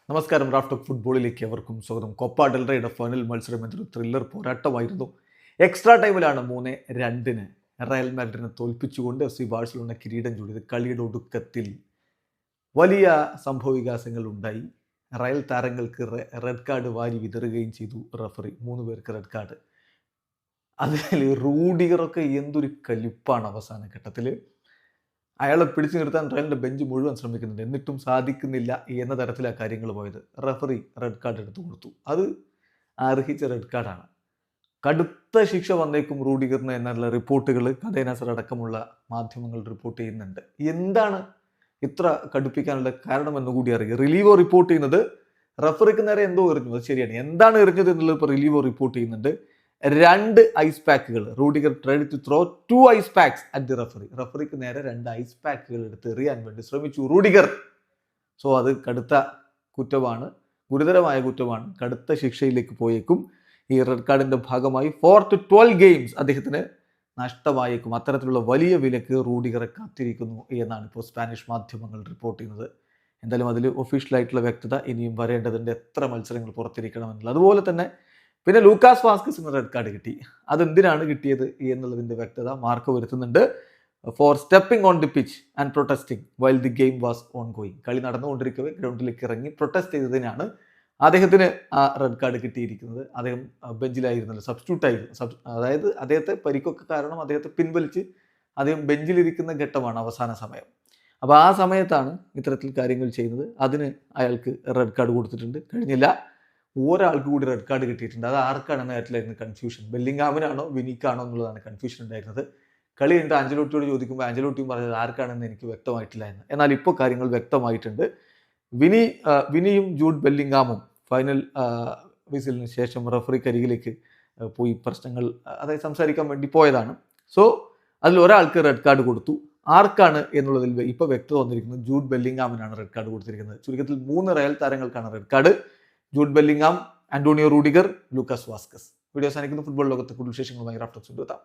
നമസ്കാരം. Raf talk ഫുട്ബോളിലേക്ക് അവർക്കും സ്വാഗതം. കോപ്പ ഡെൽ റേയുടെ ഫൈനൽ മത്സരം എന്നൊരു ത്രില്ലർ പോരാട്ടമായിരുന്നു. എക്സ്ട്രാ ടൈമിലാണ് 3-2 റയൽ മാഡ്രിഡിനെ തോൽപ്പിച്ചുകൊണ്ട് FC ബാഴ്സലോണ കിരീടം ചൂടിയത്. കളിയുടെ ഒടുക്കത്തിൽ വലിയ സംഭവവികാസങ്ങൾ ഉണ്ടായി. റയൽ താരങ്ങൾക്ക് റെഡ് കാർഡ് വാരി വിതറുകയും ചെയ്തു റഫറി. 3 പേർക്ക് റെഡ് കാർഡ്. അതിൽ റൂഡിഗറൊക്കെ എന്തൊരു കലിപ്പാണ് അവസാന ഘട്ടത്തിൽ. അയാളെ പിടിച്ചു നിർത്താൻ റയലിൻ്റെ ബെഞ്ച് മുഴുവൻ ശ്രമിക്കുന്നുണ്ട്, എന്നിട്ടും സാധിക്കുന്നില്ല എന്ന തരത്തിലാണ് കാര്യങ്ങൾ പോയത്. റഫറി റെഡ് കാർഡ് എടുത്തു കൊടുത്തു. അത് അർഹിച്ച റെഡ് കാർഡാണ്. കടുത്ത ശിക്ഷ വന്നേക്കും റൂഡിഗറിന് എന്നുള്ള റിപ്പോർട്ടുകൾ കഥേനാസർ അടക്കമുള്ള മാധ്യമങ്ങൾ റിപ്പോർട്ട് ചെയ്യുന്നുണ്ട്. എന്താണ് ഇത്ര കടുപ്പിക്കാനുള്ള കാരണമെന്ന് കൂടി അറിയുക. റിലീവോ റിപ്പോർട്ട് ചെയ്യുന്നത് റഫറിക്ക് നേരെ എന്തോ എറിഞ്ഞു, അത് ശരിയാണ്. എന്താണ് എറിഞ്ഞത് എന്നുള്ളത് ഇപ്പോൾ റിലീവോ റിപ്പോർട്ട് ചെയ്യുന്നുണ്ട്. 2 ഐസ് പാക്കുകൾ. Rudiger tried to throw 2 ice packs at the referee. റഫറിക്ക് നേരെ 2 ഐസ് പാക്കുകൾ എടുത്ത് എറിയാൻ വേണ്ടി ശ്രമിച്ചു റൂഡിഗർ. സോ അത് കടുത്ത കുറ്റമാണ്, ഗുരുതരമായ കുറ്റമാണ്. കടുത്ത ശിക്ഷയിലേക്ക് പോയേക്കും. ഈ റെഡ് കാർഡിന്റെ ഭാഗമായി 4 to 12 ഗെയിംസ് അദ്ദേഹത്തിന് നഷ്ടമായേക്കും. അത്തരത്തിലുള്ള വലിയ വിലക്ക് റൂഡിഗറെ കാത്തിരിക്കുന്നു എന്നാണ് ഇപ്പോൾ സ്പാനിഷ് മാധ്യമങ്ങൾ റിപ്പോർട്ട് ചെയ്യുന്നത്. എന്തായാലും അതിൽ ഒഫീഷ്യലായിട്ടുള്ള വ്യക്തത ഇനിയും വരേണ്ടതുണ്ട്, എത്ര മത്സരങ്ങൾ പുറത്തിരിക്കണമെന്നുള്ളത്. അതുപോലെ തന്നെ പിന്നെ ലൂക്കാസ് വാസ്കസിന് റെഡ് കാർഡ് കിട്ടി. അതെന്തിനാണ് കിട്ടിയത് എന്നുള്ളതിൻ്റെ വ്യക്തത മാർക്ക് വരുത്തുന്നുണ്ട്. For stepping on the pitch and protesting while the game was ongoing. കളി നടന്നുകൊണ്ടിരിക്കവേ ഗ്രൗണ്ടിലേക്ക് ഇറങ്ങി പ്രൊട്ടസ്റ്റ് ചെയ്തതിനാണ് അദ്ദേഹത്തിന് ആ റെഡ് കാർഡ് കിട്ടിയിരിക്കുന്നത്. അദ്ദേഹം ബെഞ്ചിലായിരുന്നല്ലോ, സബ്സ്റ്റിറ്റ്യൂട്ട് ആയിരുന്നു. അതായത് അദ്ദേഹത്തെ പരിക്കൊക്കെ കാരണം അദ്ദേഹത്തെ പിൻവലിച്ച് അദ്ദേഹം ബെഞ്ചിലിരിക്കുന്ന ഘട്ടമാണ് അവസാന സമയം. അപ്പോൾ ആ സമയത്താണ് ഇത്തരത്തിൽ കാര്യങ്ങൾ ചെയ്യുന്നത്. അതിന് അയാൾക്ക് റെഡ് കാർഡ് കൊടുത്തിട്ടുണ്ട്. കഴിഞ്ഞില്ല, ഒരാൾക്ക് കൂടി റെഡ് കാർഡ് കിട്ടിയിട്ടുണ്ട്. അത് ആർക്കാണെന്ന കാര്യത്തിലായിരുന്നു കൺഫ്യൂഷൻ. ബെല്ലിംഗാമിനാണോ വിനിക്കാണോ എന്നുള്ളതാണ് കൺഫ്യൂഷൻ ഉണ്ടായിരുന്നത്. കളി കഴിഞ്ഞിട്ട് ആഞ്ചലോട്ടിയോട് ചോദിക്കുമ്പോൾ ആഞ്ചലോട്ടിയും പറഞ്ഞത് ആർക്കാണെന്ന് എനിക്ക് വ്യക്തമായിട്ടില്ല എന്ന്. എന്നാൽ ഇപ്പോൾ കാര്യങ്ങൾ വ്യക്തമായിട്ടുണ്ട്. വിനിയും ജൂഡ് ബെല്ലിംഗാമും ഫൈനൽ വിസിലിന് ശേഷം റഫറിക്കരികിലേക്ക് പോയി പ്രശ്നങ്ങൾ അതായത് സംസാരിക്കാൻ വേണ്ടി പോയതാണ്. സോ അതിൽ ഒരാൾക്ക് റെഡ് കാർഡ് കൊടുത്തു. ആർക്കാണ് എന്നുള്ളതിൽ ഇപ്പോൾ വ്യക്തത വന്നിരിക്കുന്നത് ജൂഡ് ബെല്ലിംഗാമിനാണ് റെഡ് കാർഡ് കൊടുത്തിരിക്കുന്നത്. ചുരുക്കത്തിൽ 3 റയൽ താരങ്ങൾക്കാണ് red card. Jude Bellingham, Antonio Rudiger, Lucas Vazquez. Video അവസാനിക്കുന്ന ഫുട്ബോൾ ലോകത്തെ കൂടുതൽ വിശേഷങ്ങളുമായി റാഫ് ടോക്സ് എത്താം.